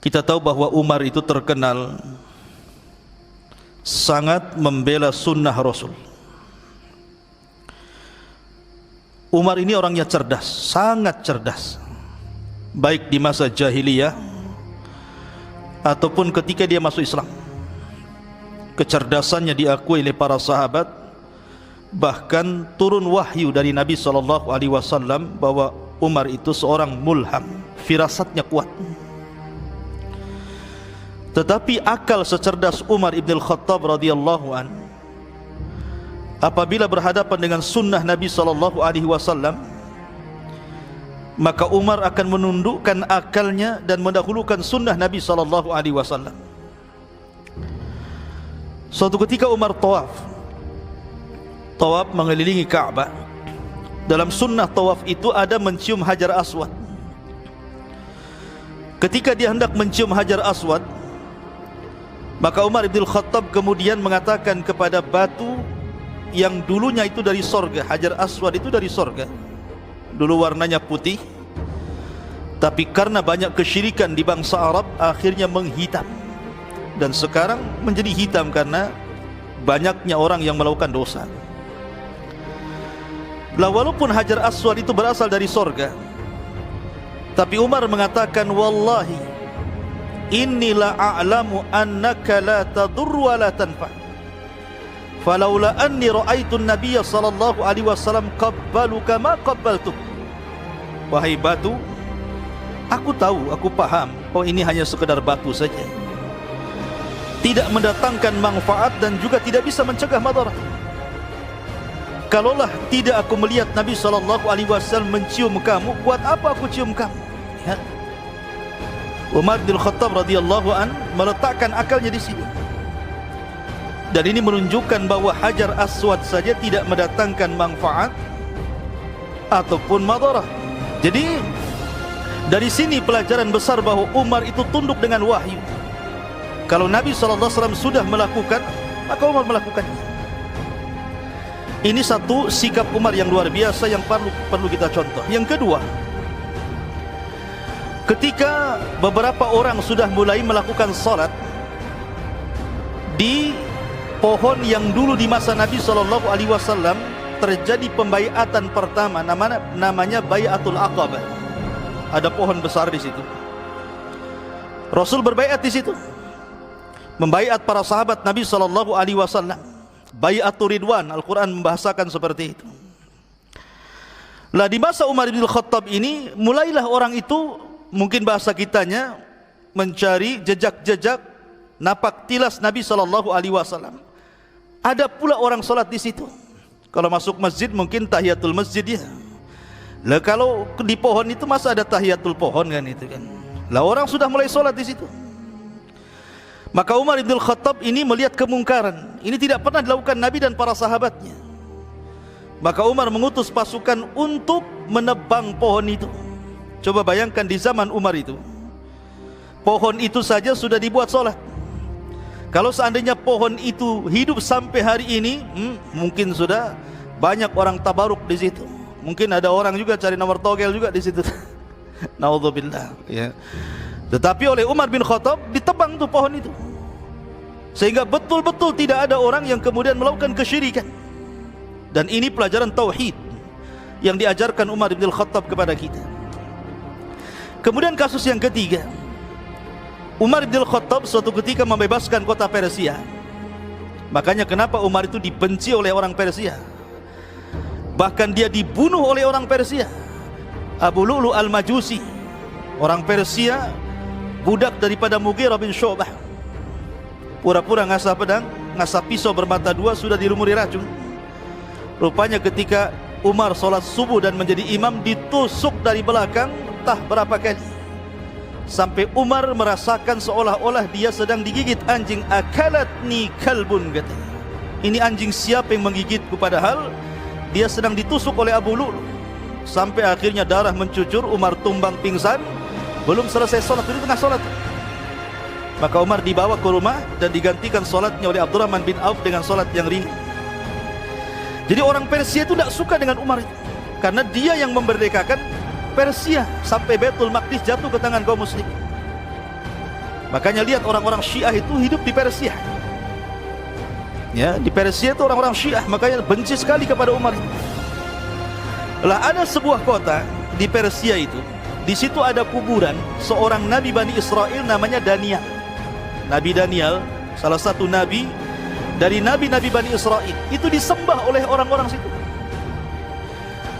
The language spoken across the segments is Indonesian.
Kita tahu bahwa Umar itu terkenal sangat membela sunnah Rasul. Umar ini orangnya cerdas, sangat cerdas, baik di masa jahiliyah ataupun ketika dia masuk Islam. Kecerdasannya diakui oleh para sahabat, bahkan turun wahyu dari Nabi SAW bahwa Umar itu seorang mulham, firasatnya kuat. Tetapi akal secerdas Umar ibn al-Khattab radhiyallahu an, apabila berhadapan dengan sunnah Nabi SAW, maka Umar akan menundukkan akalnya dan mendahulukan sunnah Nabi SAW. Suatu ketika Umar tawaf mengelilingi Ka'bah. Dalam sunnah tawaf itu ada mencium Hajar Aswad. Ketika dia hendak mencium Hajar Aswad, maka Umar ibn Khattab kemudian mengatakan kepada batu yang dulunya itu dari sorga, Hajar Aswad itu dari sorga, dulu warnanya putih, tapi karena banyak kesyirikan di bangsa Arab akhirnya menghitam, dan sekarang menjadi hitam karena banyaknya orang yang melakukan dosa. Lah walaupun Hajar Aswad itu berasal dari sorga, tapi Umar mengatakan, wallahi inni la a'lamu annaka la tadur wa la tanfa, falaula anni ra'aitu an-nabiy sallallahu alaihi wasallam qabbaluka ma qabbaltuk. Wahai batu, aku tahu, aku paham, oh ini hanya sekedar batu saja, tidak mendatangkan manfaat dan juga tidak bisa mencegah madarat. Kalaulah tidak aku melihat Nabi SAW mencium kamu, buat apa aku cium kamu? Ya. Umar bin Khattab radhiyallahu an meletakkan akalnya di sini. Dan ini menunjukkan bahwa Hajar Aswad saja tidak mendatangkan manfaat ataupun madarah. Jadi dari sini pelajaran besar bahwa Umar itu tunduk dengan wahyu. Kalau Nabi SAW sudah melakukan, maka Umar melakukannya. Ini satu sikap Umar yang luar biasa yang perlu kita contoh. Yang kedua, ketika beberapa orang sudah mulai melakukan salat di pohon yang dulu di masa Nabi SAW terjadi pembaiatan pertama, namanya Bai'atul Aqabah. Ada pohon besar di situ. Rasul berbaiat di situ, membaiat para sahabat Nabi SAW. Bai'atul Ridwan, Al-Quran membahasakan seperti itu. Lah di masa Umar bin Khattab ini, mulailah orang itu, mungkin bahasa kitanya, mencari jejak-jejak napak tilas Nabi SAW. Ada pula orang salat di situ. Kalau masuk masjid mungkin tahiyatul masjid ya. Lah kalau di pohon itu masa ada tahiyatul pohon kan itu kan. Lah orang sudah mulai salat di situ. Maka Umar bin Khattab ini melihat kemungkaran. Ini tidak pernah dilakukan Nabi dan para sahabatnya. Maka Umar mengutus pasukan untuk menebang pohon itu. Coba bayangkan di zaman Umar itu, pohon itu saja sudah dibuat sholat. Kalau seandainya pohon itu hidup sampai hari ini, mungkin sudah banyak orang tabaruk di situ. Mungkin ada orang juga cari nomor togel juga di situ. Naudzubillah ya. Tetapi oleh Umar bin Khattab ditebang tuh pohon itu, sehingga betul-betul tidak ada orang yang kemudian melakukan kesyirikan. Dan ini pelajaran tauhid yang diajarkan Umar bin Khattab kepada kita. Kemudian kasus yang ketiga, Umar bin Khattab suatu ketika membebaskan kota Persia. Makanya kenapa Umar itu dibenci oleh orang Persia, bahkan dia dibunuh oleh orang Persia. Abu Lu'lu al-Majusi, orang Persia, budak daripada Mughirah bin Syu'bah, pura-pura ngasah pedang, ngasah pisau bermata dua, sudah dilumuri racun. Rupanya ketika Umar sholat subuh dan menjadi imam, ditusuk dari belakang entah berapa kali, sampai Umar merasakan seolah-olah dia sedang digigit anjing. Akalatni kalbun, katanya, ini anjing siapa yang menggigitku, padahal dia sedang ditusuk oleh Abu Lu'lu. Sampai akhirnya darah mencucur, Umar tumbang pingsan, belum selesai sholat, di tengah sholat. Maka Umar dibawa ke rumah dan digantikan sholatnya oleh Abdurrahman bin Auf dengan sholat yang ringan. Jadi orang Persia itu tidak suka dengan Umar itu, karena dia yang memerdekakan Persia sampai Baitul Maqdis jatuh ke tangan kaum muslim. Makanya lihat orang-orang Syiah itu hidup di Persia. Ya, di Persia itu orang-orang Syiah, makanya benci sekali kepada Umar. Lah ada sebuah kota di Persia itu, di situ ada kuburan seorang nabi Bani Israel namanya Daniel. Nabi Daniel, salah satu nabi dari nabi-nabi Bani Israel, itu disembah oleh orang-orang situ.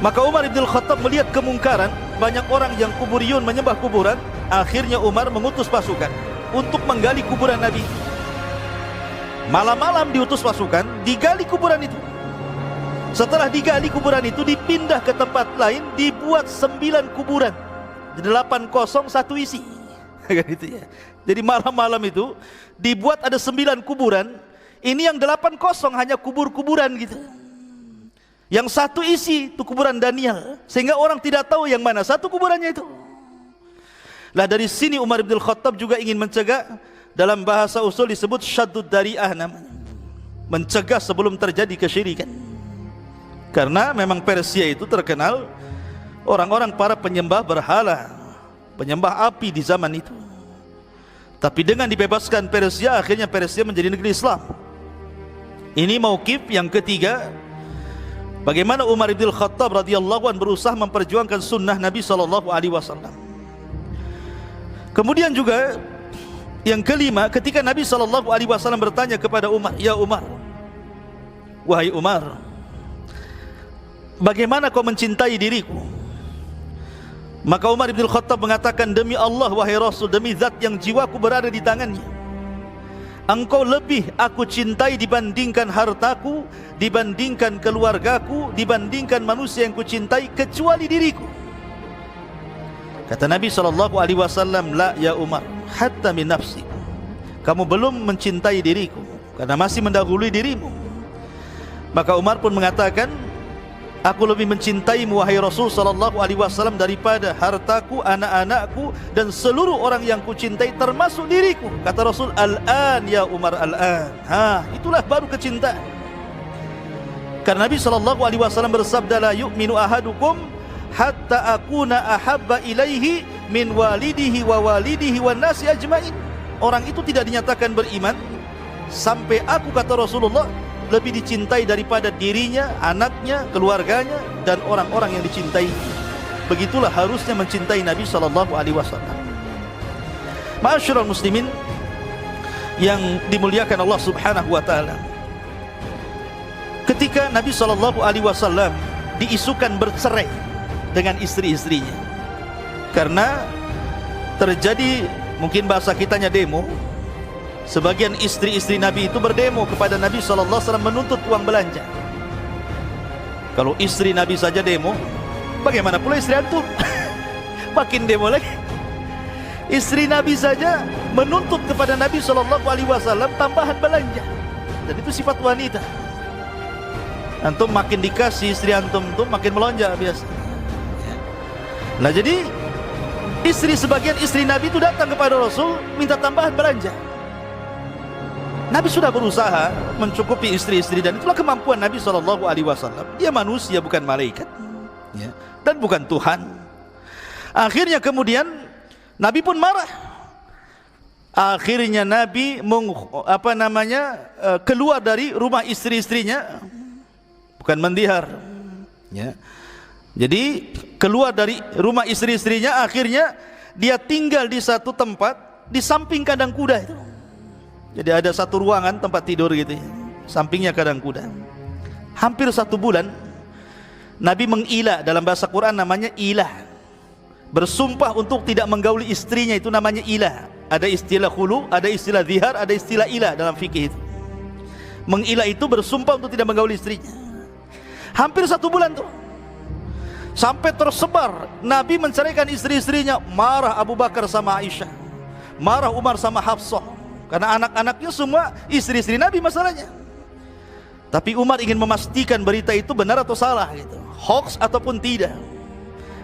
Maka Umar bin Khattab melihat kemungkaran banyak orang yang kuburiyun menyembah kuburan. Akhirnya Umar mengutus pasukan untuk menggali kuburan Nabi. Malam-malam diutus pasukan, digali kuburan itu. Setelah digali kuburan itu, dipindah ke tempat lain, dibuat 9 kuburan, 8 kosong 1 isi. Gitu ya. Jadi malam-malam itu dibuat ada 9 kuburan. Ini yang 8 kosong hanya kubur-kuburan gitu. Yang 1 isi itu kuburan Daniel, sehingga orang tidak tahu yang mana satu kuburannya itu. Lah dari sini Umar bin Khattab juga ingin mencegah. Dalam bahasa usul disebut syaddud dari'ah namanya, mencegah sebelum terjadi kesyirikan. Karena memang Persia itu terkenal orang-orang para penyembah berhala, penyembah api di zaman itu. Tapi dengan dibebaskan Persia, akhirnya Persia menjadi negeri Islam. Ini mauqif yang ketiga, bagaimana Umar bin Khattab radhiyallahu anhu berusaha memperjuangkan sunnah Nabi SAW. Kemudian juga yang kelima, ketika Nabi SAW bertanya kepada Umar, "Ya Umar, wahai Umar, bagaimana kau mencintai diriku?" Maka Umar bin Khattab mengatakan, "Demi Allah wahai Rasul, demi zat yang jiwaku berada di tangannya, engkau lebih aku cintai dibandingkan hartaku, dibandingkan keluargaku, dibandingkan manusia yang kucintai kecuali diriku." Kata Nabi SAW, "La ya Umar, hatta min nafsi." Kamu belum mencintai diriku karena masih mendahului dirimu. Maka Umar pun mengatakan, "Aku lebih mencintaimu wahai Rasul SAW daripada hartaku, anak-anakku, dan seluruh orang yang kucintai termasuk diriku." Kata Rasul, "Al-an ya Umar, al-an." Itulah baru kecintaan. Karena Nabi SAW bersabda, "La yu'minu ahadukum hatta akuna ahabba ilaihi min walidihi wa walidihi wan nasi ajmain." Orang itu tidak dinyatakan beriman sampai aku, kata Rasulullah, lebih dicintai daripada dirinya, anaknya, keluarganya, dan orang-orang yang dicintai. Begitulah harusnya mencintai Nabi SAW. Ma'asyiral muslimin yang dimuliakan Allah Subhanahu wa taala, ketika Nabi SAW diisukan bercerai dengan istri-istrinya, karena terjadi, mungkin bahasa kitanya demo. Sebagian istri-istri Nabi itu berdemo kepada Nabi SAW menuntut uang belanja. Kalau istri Nabi saja demo, bagaimana pula istri antum? Makin demo lagi. Istri Nabi saja menuntut kepada Nabi SAW tambahan belanja. Dan itu sifat wanita. Antum makin dikasih, istri antum tuh makin melonjak biasa. Nah jadi sebagian istri Nabi itu datang kepada Rasul minta tambahan belanja. Nabi sudah berusaha mencukupi istri-istri, dan itulah kemampuan Nabi SAW. Dia manusia, bukan malaikat, ya, dan bukan Tuhan. Akhirnya kemudian Nabi pun marah. Akhirnya Nabi keluar dari rumah istri-istrinya, bukan mendihar, ya. Jadi keluar dari rumah istri-istrinya, akhirnya dia tinggal di satu tempat di samping kandang kuda itu. Jadi ada satu ruangan tempat tidur gitu ya, sampingnya kandang kuda. Hampir 1 bulan Nabi mengilah, dalam bahasa Quran namanya ilah, bersumpah untuk tidak menggauli istrinya, itu namanya ilah. Ada istilah khulu, ada istilah zihar, ada istilah ilah dalam fikih itu. Mengilah itu bersumpah untuk tidak menggauli istrinya. Hampir 1 bulan tuh, sampai tersebar Nabi menceraikan istri-istrinya. Marah Abu Bakar sama Aisyah, marah Umar sama Hafsah, karena anak-anaknya semua istri-istri Nabi masalahnya. Tapi Umar ingin memastikan berita itu benar atau salah gitu, hoax ataupun tidak.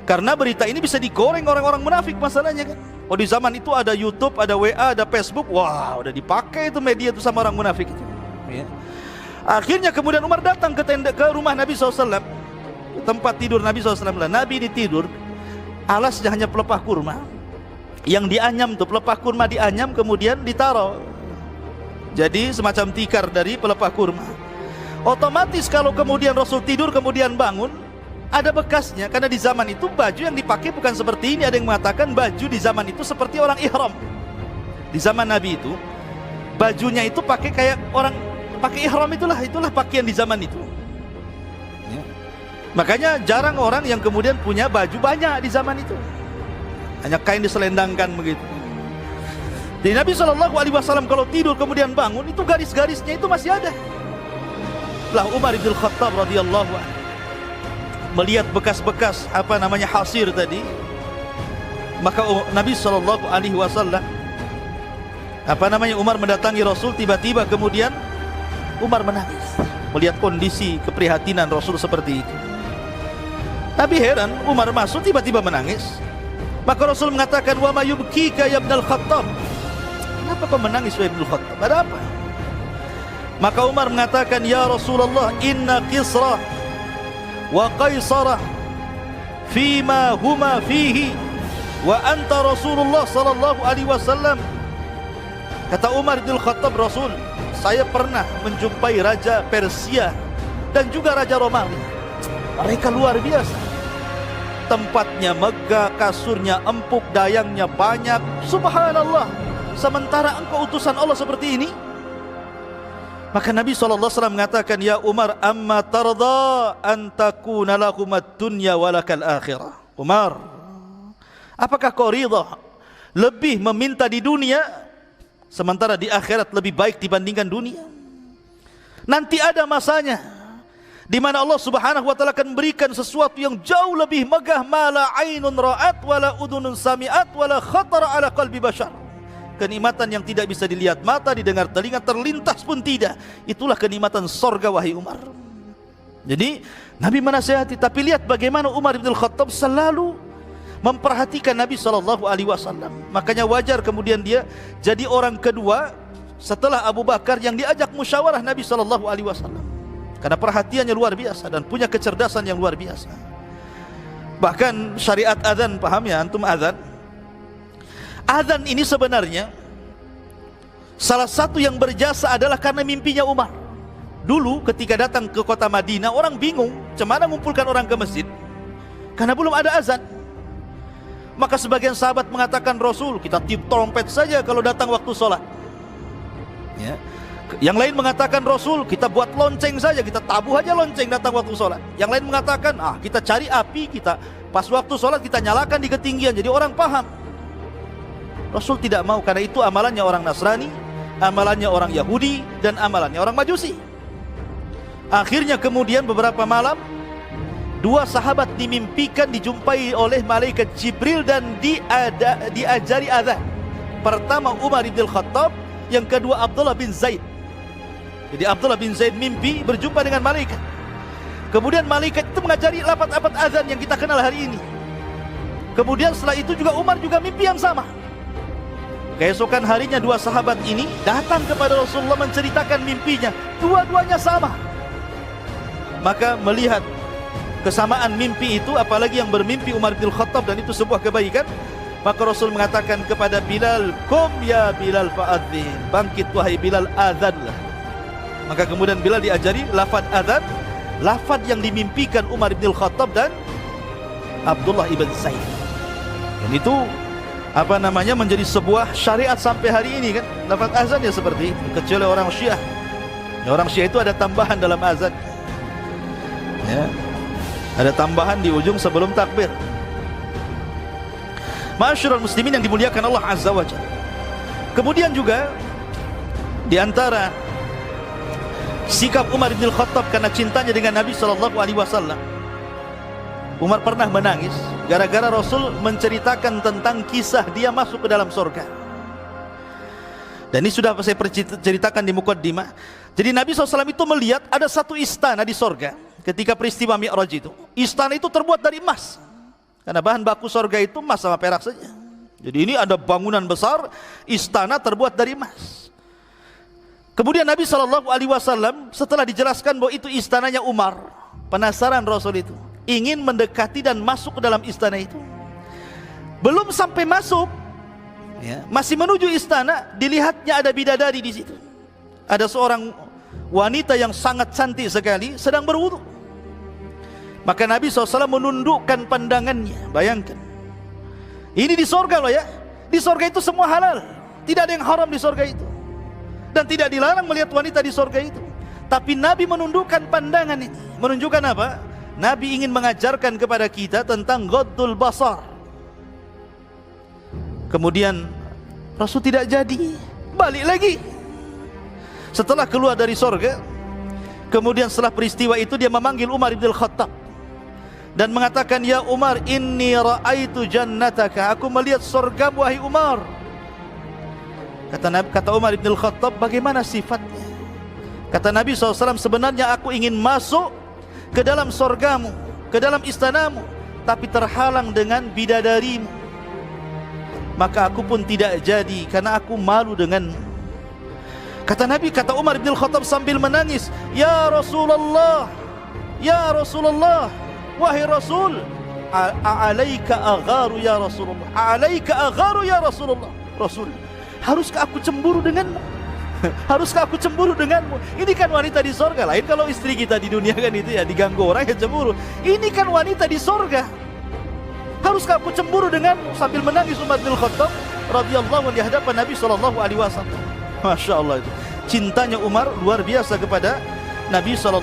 Karena berita ini bisa digoreng orang-orang munafik masalahnya kan. Oh, di zaman itu ada YouTube, ada WA, ada Facebook. Wah, udah dipakai itu media itu sama orang munafik itu, ya. Akhirnya kemudian Umar datang ke rumah Nabi SAW, tempat tidur Nabi SAW. Nabi ini tidur, alasnya hanya pelepah kurma, yang dianyam tuh, pelepah kurma dianyam kemudian ditaruh jadi semacam tikar dari pelepah kurma. Otomatis kalau kemudian Rasul tidur kemudian bangun, ada bekasnya, karena di zaman itu baju yang dipakai bukan seperti ini. Ada yang mengatakan baju di zaman itu seperti orang ihram. Di zaman Nabi itu bajunya itu pakai kayak orang pakai ihram, itulah pakaian di zaman itu. Ya. Makanya jarang orang yang kemudian punya baju banyak di zaman itu. Hanya kain diselendangkan begitu. Jadi Nabi SAW kalau tidur kemudian bangun, itu garis-garisnya itu masih ada. Lah Umar bin Khattab radhiyallahu anhu melihat bekas-bekas hasir tadi, maka Nabi SAW Umar mendatangi Rasul. Tiba-tiba kemudian Umar menangis melihat kondisi keprihatinan Rasul seperti itu. Nabi heran, Umar masuk tiba-tiba menangis. Maka Rasul mengatakan, wa ma yubkika ya ibnal Khattab, kenapa kau menangis wahai ibnul Khattab, ada apa? Maka Umar mengatakan, ya Rasulullah, inna Kisra wa Qaisara fima huma fihi wa anta Rasulullah sallallahu alaihi wasallam. Kata Umar bin Khattab, Rasul, saya pernah menjumpai Raja Persia dan juga Raja Romawi. Mereka luar biasa. Tempatnya megah, kasurnya empuk, dayangnya banyak. Subhanallah. Sementara engkau utusan Allah seperti ini. Maka Nabi SAW mengatakan, ya Umar, amma tarda an takuna lahumat dunya walakal akhirah. Umar, apakah kau ridha lebih meminta di dunia sementara di akhirat lebih baik dibandingkan dunia? Nanti ada masanya di mana Allah Subhanahu wa taala akan memberikan sesuatu yang jauh lebih megah, mala ainun ra'at wala udunun sami'at wala khatara ala qalbi bashar. Kenikmatan yang tidak bisa dilihat mata, didengar telinga, terlintas pun tidak. Itulah kenikmatan sorga wahai Umar. Jadi Nabi menasihati, tapi lihat bagaimana Umar bin Khattab selalu memperhatikan Nabi SAW. Makanya wajar kemudian dia jadi orang kedua setelah Abu Bakar yang diajak musyawarah Nabi SAW. Karena perhatiannya luar biasa dan punya kecerdasan yang luar biasa. Bahkan syariat azan, paham ya antum azan? Azan ini sebenarnya salah satu yang berjasa adalah karena mimpinya Umar. Dulu ketika datang ke kota Madinah, orang bingung cemana mengumpulkan orang ke masjid karena belum ada azan. Maka sebagian sahabat mengatakan, Rasul, kita tiup trompet saja kalau datang waktu sholat. Ya. Yang lain mengatakan, Rasul, kita buat lonceng saja, kita tabuh aja lonceng datang waktu sholat. Yang lain mengatakan, kita cari api, kita pas waktu sholat kita nyalakan di ketinggian, jadi orang paham. Rasul tidak mau, karena itu amalannya orang Nasrani, amalannya orang Yahudi, dan amalannya orang Majusi. Akhirnya kemudian beberapa malam, dua sahabat dimimpikan dijumpai oleh malaikat Jibril dan diajari azan. Pertama Umar bin Khattab, yang kedua Abdullah bin Zaid. Jadi Abdullah bin Zaid mimpi berjumpa dengan malaikat. Kemudian malaikat itu mengajari lafaz-lafaz azan yang kita kenal hari ini. Kemudian setelah itu juga Umar juga mimpi yang sama. Keesokan harinya dua sahabat ini datang kepada Rasulullah menceritakan mimpinya. Dua-duanya sama. Maka melihat kesamaan mimpi itu, apalagi yang bermimpi Umar bin Khattab dan itu sebuah kebaikan, maka Rasul mengatakan kepada Bilal, "Qum ya Bilal fa'adzin." Bangkit wahai Bilal, azanlah. Maka kemudian Bilal diajari lafaz azan, lafaz yang dimimpikan Umar bin Khattab dan Abdullah ibn Zaid. Dan itu menjadi sebuah syariat sampai hari ini kan. Lafaz azan ya seperti itu, kecuali orang Syiah. Orang Syiah itu ada tambahan dalam azan. Ya. Ada tambahan di ujung sebelum takbir. Ma'asyiral muslimin yang dimuliakan Allah Azza wa Jalla. Kemudian juga di antara sikap Umar bin Khattab karena cintanya dengan Nabi SAW, Umar pernah menangis gara-gara Rasul menceritakan tentang kisah dia masuk ke dalam surga. Dan ini sudah saya ceritakan di muqaddimah. Jadi Nabi SAW itu melihat ada satu istana di surga ketika peristiwa Mi'raj itu. Istana itu terbuat dari emas, karena bahan baku surga itu emas sama perak saja. Jadi ini ada bangunan besar, istana terbuat dari emas. Kemudian Nabi SAW setelah dijelaskan bahwa itu istananya Umar, penasaran Rasul itu, ingin mendekati dan masuk ke dalam istana itu. Belum sampai masuk, Ya, masih menuju istana, dilihatnya ada bidadari di situ. Ada seorang wanita yang sangat cantik sekali sedang berwudu. Maka Nabi SAW menundukkan pandangannya. Bayangkan, ini di sorga loh ya. Di sorga itu semua halal, tidak ada yang haram di sorga itu, dan tidak dilarang melihat wanita di sorga itu. Tapi Nabi menundukkan pandangan ini, menunjukkan apa? Nabi ingin mengajarkan kepada kita tentang ghaddul basar. Kemudian Rasul tidak jadi, balik lagi. Setelah keluar dari sorga, kemudian setelah peristiwa itu dia memanggil Umar bin Khattab dan mengatakan, ya Umar, inni ra'aitu jannataka, aku melihat surgamu wahai Umar. Kata Umar bin Khattab, bagaimana sifatnya? Kata Nabi SAW, sebenarnya aku ingin masuk ke dalam surgamu, ke dalam istanamu, tapi terhalang dengan bidadarimu. Maka aku pun tidak jadi karena aku malu denganmu. Kata Nabi, kata Umar bin Khattab sambil menangis, ya Rasulullah, ya Rasulullah, wahai Rasul, a'alaika agharu ya Rasulullah, a'alaika agharu ya Rasulullah. Rasul, haruskah aku cemburu denganmu? Haruskah aku cemburu denganmu? Ini kan wanita di sorga. Lain kalau istri kita di dunia kan itu ya diganggu orang ya cemburu. Ini kan wanita di sorga. Haruskah aku cemburu denganmu? Sambil menangis Umar bin Khattab radhiyallahu anhu di hadapan Nabi SAW. Masya Allah, itu cintanya Umar luar biasa kepada Nabi SAW.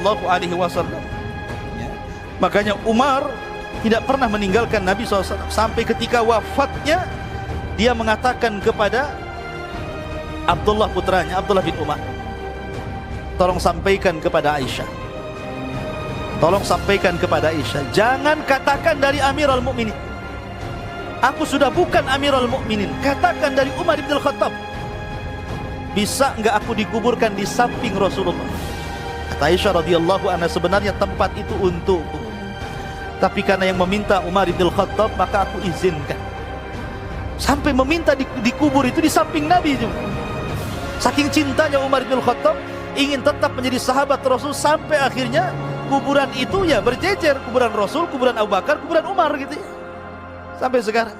Ya. Makanya Umar tidak pernah meninggalkan Nabi SAW. Sampai ketika wafatnya, dia mengatakan kepada Abdullah putranya, Abdullah bin Umar, tolong sampaikan kepada Aisyah, tolong sampaikan kepada Aisyah, jangan katakan dari Amirul Mukminin. Aku sudah bukan Amirul Mukminin. Katakan dari Umar bin Khattab. Bisa enggak aku dikuburkan di samping Rasulullah? Kata Aisyah radhiyallahu anha, sebenarnya tempat itu untukku, tapi karena yang meminta Umar bin Khattab, maka aku izinkan. Sampai meminta dikubur itu di samping Nabi juga. Saking cintanya Umar bin Khattab, ingin tetap menjadi sahabat Rasul, sampai akhirnya kuburan itu ya berjejer, kuburan Rasul, kuburan Abu Bakar, kuburan Umar gitu ya. Sampai sekarang.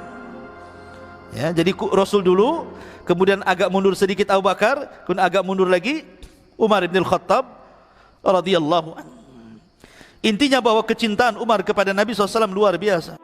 Ya, jadi Rasul dulu, kemudian agak mundur sedikit Abu Bakar, kemudian agak mundur lagi Umar bin Khattab radhiyallahu anhu. Intinya bahwa kecintaan Umar kepada Nabi SAW luar biasa.